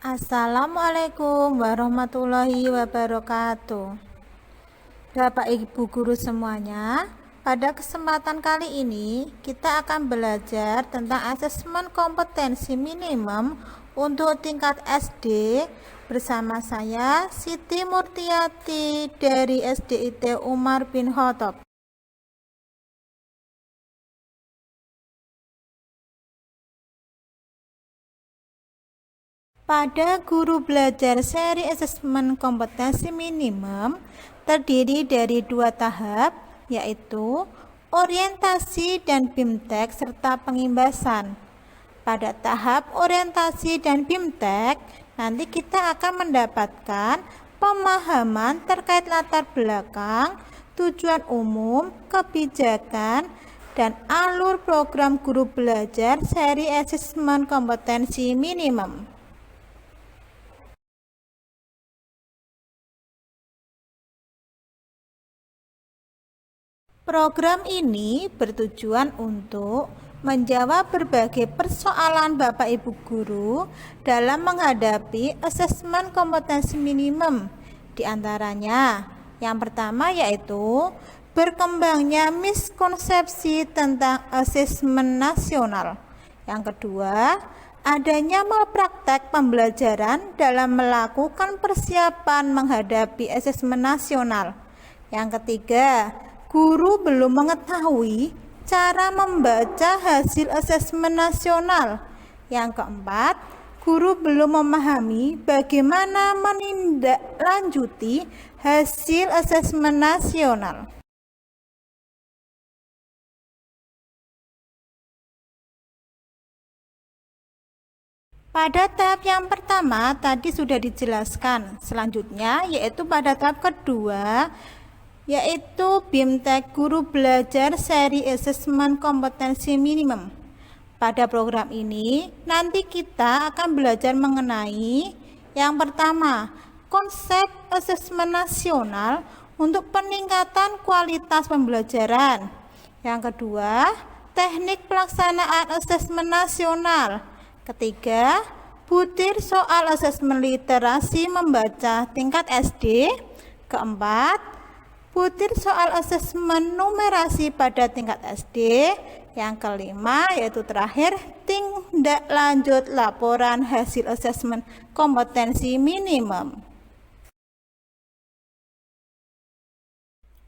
Assalamualaikum warahmatullahi wabarakatuh. Bapak Ibu guru semuanya, pada kesempatan kali ini kita akan belajar tentang asesmen kompetensi minimum untuk tingkat SD bersama saya Siti Murtiati dari SDIT Umar bin Khattab. Pada guru belajar seri asesmen kompetensi minimum terdiri dari 2 tahap, yaitu orientasi dan BIMTEK serta pengimbasan. Pada tahap orientasi dan BIMTEK, nanti kita akan mendapatkan pemahaman terkait latar belakang, tujuan umum, kebijakan, dan alur program guru belajar seri asesmen kompetensi minimum. Program ini bertujuan untuk menjawab berbagai persoalan Bapak Ibu guru dalam menghadapi asesmen kompetensi minimum. Di antaranya, yang pertama yaitu berkembangnya miskonsepsi tentang asesmen nasional. Yang kedua, adanya malpraktek pembelajaran dalam melakukan persiapan menghadapi asesmen nasional. Yang ketiga, guru belum mengetahui cara membaca hasil asesmen nasional. Yang keempat, guru belum memahami bagaimana menindaklanjuti hasil asesmen nasional. Pada tahap yang pertama tadi sudah dijelaskan. Selanjutnya yaitu pada tahap kedua, yaitu BIMTEK Guru Belajar Seri Asesmen Kompetensi Minimum. Pada program ini, nanti kita akan belajar mengenai yang pertama, konsep asesmen nasional untuk peningkatan kualitas pembelajaran. Yang kedua, teknik pelaksanaan asesmen nasional. Ketiga, butir soal asesmen literasi membaca tingkat SD. Keempat, butir soal asesmen numerasi pada tingkat SD. Yang kelima yaitu terakhir tindak lanjut laporan hasil asesmen kompetensi minimum.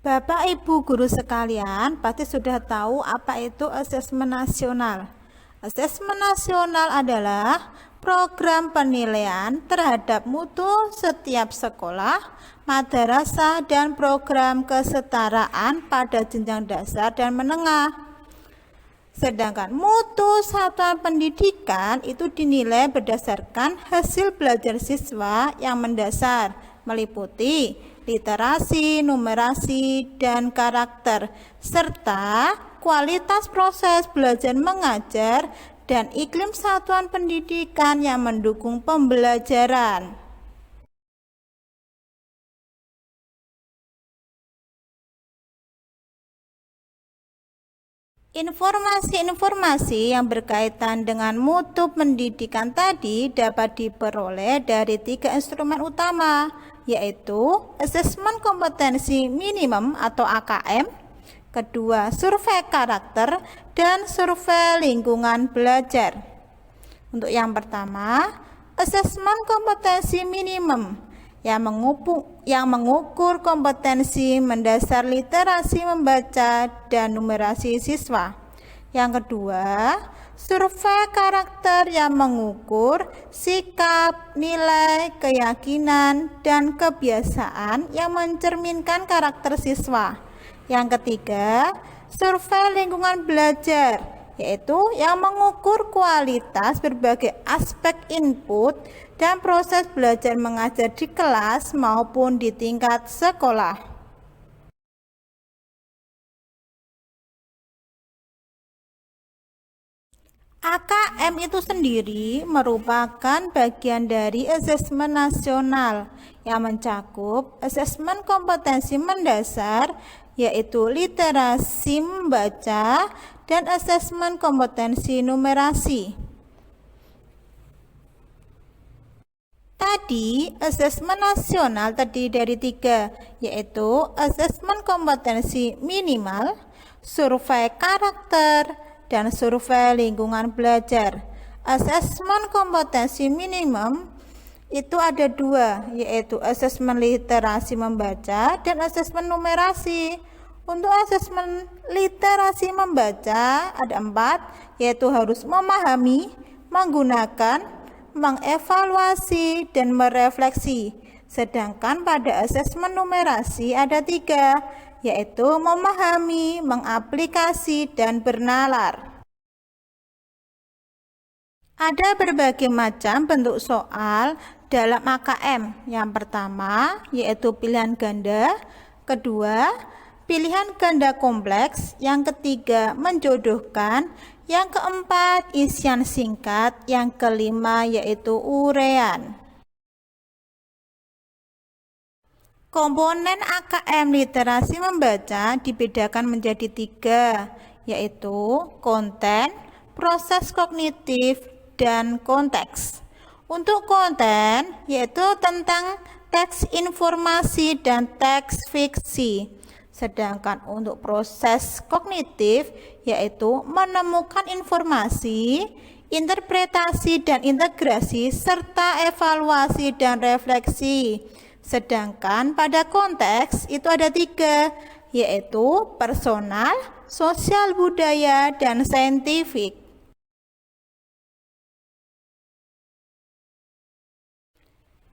Bapak Ibu guru sekalian pasti sudah tahu apa itu asesmen nasional. Asesmen nasional adalah program penilaian terhadap mutu setiap sekolah, madrasah, dan program kesetaraan pada jenjang dasar dan menengah. Sedangkan mutu satuan pendidikan itu dinilai berdasarkan hasil belajar siswa yang mendasar, meliputi literasi, numerasi, dan karakter, serta kualitas proses belajar mengajar dan iklim satuan pendidikan yang mendukung pembelajaran. Informasi-informasi yang berkaitan dengan mutu pendidikan tadi dapat diperoleh dari 3 instrumen utama, yaitu asesmen kompetensi minimum atau AKM, kedua survei karakter, dan survei lingkungan belajar. Untuk yang pertama, asesmen kompetensi minimum yang mengukur kompetensi mendasar literasi membaca dan numerasi siswa. Yang kedua, survei karakter yang mengukur sikap, nilai, keyakinan, dan kebiasaan yang mencerminkan karakter siswa. Yang ketiga, survei lingkungan belajar, yaitu yang mengukur kualitas berbagai aspek input dan proses belajar mengajar di kelas maupun di tingkat sekolah. AKM itu sendiri merupakan bagian dari asesmen nasional yang mencakup asesmen kompetensi mendasar, yaitu literasi membaca, dan asesmen kompetensi numerasi. tadi, asesmen nasional terdiri dari 3, yaitu asesmen kompetensi minimal, survei karakter, dan survei lingkungan belajar. Asesmen kompetensi minimum itu ada 2, yaitu asesmen literasi membaca dan asesmen numerasi. Untuk asesmen literasi membaca ada 4, yaitu harus memahami, menggunakan, mengevaluasi, dan merefleksi. Sedangkan pada asesmen numerasi ada 3, yaitu memahami, mengaplikasi, dan bernalar. Ada berbagai macam bentuk soal dalam AKM. Yang pertama yaitu pilihan ganda, kedua pilihan ganda kompleks, yang ketiga menjodohkan, yang keempat isian singkat, yang kelima yaitu urean. Komponen AKM literasi membaca dibedakan menjadi 3, yaitu konten, proses kognitif, dan konteks. Untuk konten yaitu tentang teks informasi dan teks fiksi. Sedangkan untuk proses kognitif yaitu menemukan informasi, interpretasi dan integrasi, serta evaluasi dan refleksi. Sedangkan pada konteks itu ada 3, yaitu personal, sosial budaya, dan saintifik.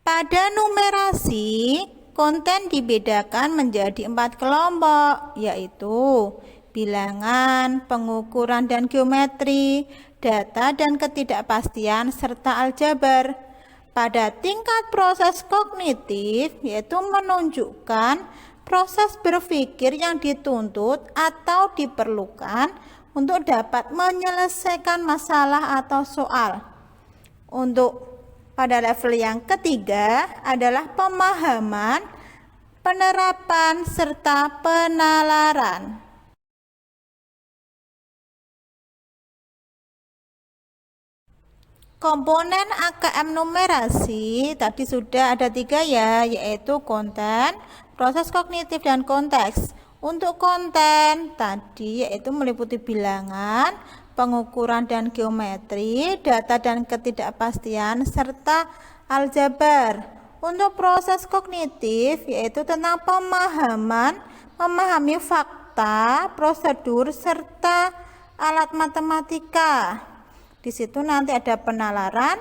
Pada numerasi, konten dibedakan menjadi 4 kelompok, yaitu bilangan, pengukuran dan geometri, data dan ketidakpastian, serta aljabar. Pada tingkat proses kognitif, yaitu menunjukkan proses berpikir yang dituntut atau diperlukan untuk dapat menyelesaikan masalah atau soal. Untuk pada level yang ketiga adalah pemahaman, penerapan, serta penalaran. Komponen AKM numerasi tadi sudah ada 3 ya, yaitu konten, proses kognitif, dan konteks. Untuk konten tadi yaitu meliputi bilangan, pengukuran dan geometri, data dan ketidakpastian, serta aljabar. Untuk proses kognitif yaitu tentang pemahaman, memahami fakta, prosedur, serta alat matematika. Di situ nanti ada penalaran,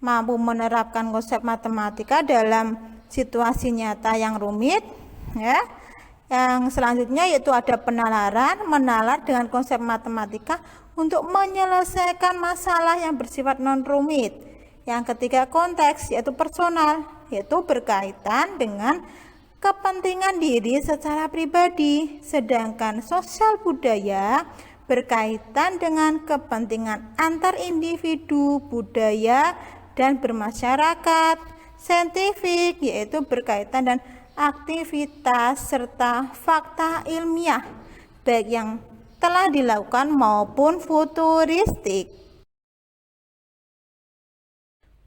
mampu menerapkan konsep matematika dalam situasi nyata yang rumit, ya. Yang selanjutnya yaitu ada penalaran, menalar dengan konsep matematika untuk menyelesaikan masalah yang bersifat non-rumit. Yang ketiga konteks yaitu personal, yaitu berkaitan dengan kepentingan diri secara pribadi. Sedangkan sosial budaya berkaitan dengan kepentingan antar individu, budaya, dan bermasyarakat. Saintifik yaitu berkaitan dan aktivitas serta fakta ilmiah, baik yang telah dilakukan maupun futuristik.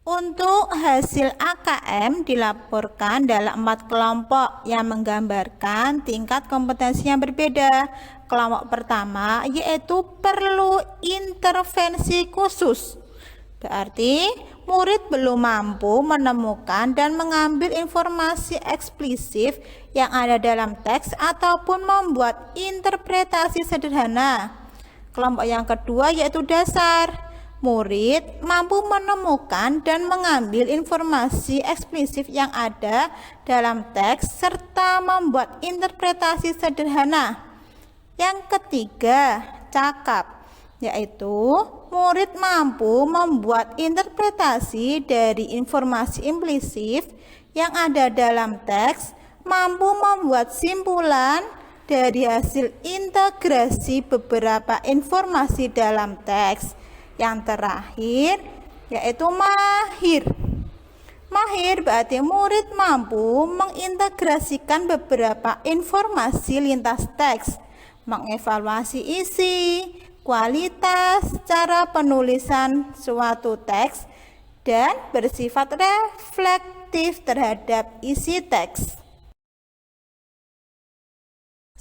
Untuk hasil AKM dilaporkan dalam 4 kelompok yang menggambarkan tingkat kompetensi yang berbeda. Kelompok pertama yaitu perlu intervensi khusus. Berarti murid belum mampu menemukan dan mengambil informasi eksplisit yang ada dalam teks ataupun membuat interpretasi sederhana. Kelompok yang kedua yaitu dasar. Murid mampu menemukan dan mengambil informasi eksplisit yang ada dalam teks serta membuat interpretasi sederhana. Yang ketiga, cakap, yaitu murid mampu membuat interpretasi dari informasi implisit yang ada dalam teks, mampu membuat simpulan dari hasil integrasi beberapa informasi dalam teks. Yang terakhir yaitu mahir. Mahir berarti murid mampu mengintegrasikan beberapa informasi lintas teks, mengevaluasi isi, kualitas, cara penulisan suatu teks, dan bersifat reflektif terhadap isi teks.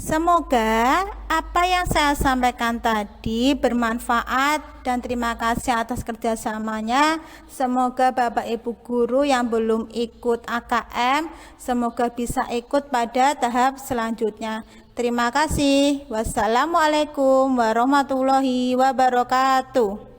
Semoga apa yang saya sampaikan tadi bermanfaat dan terima kasih atas kerjasamanya. Semoga Bapak Ibu Guru yang belum ikut AKM, semoga bisa ikut pada tahap selanjutnya. Terima kasih. Wassalamualaikum warahmatullahi wabarakatuh.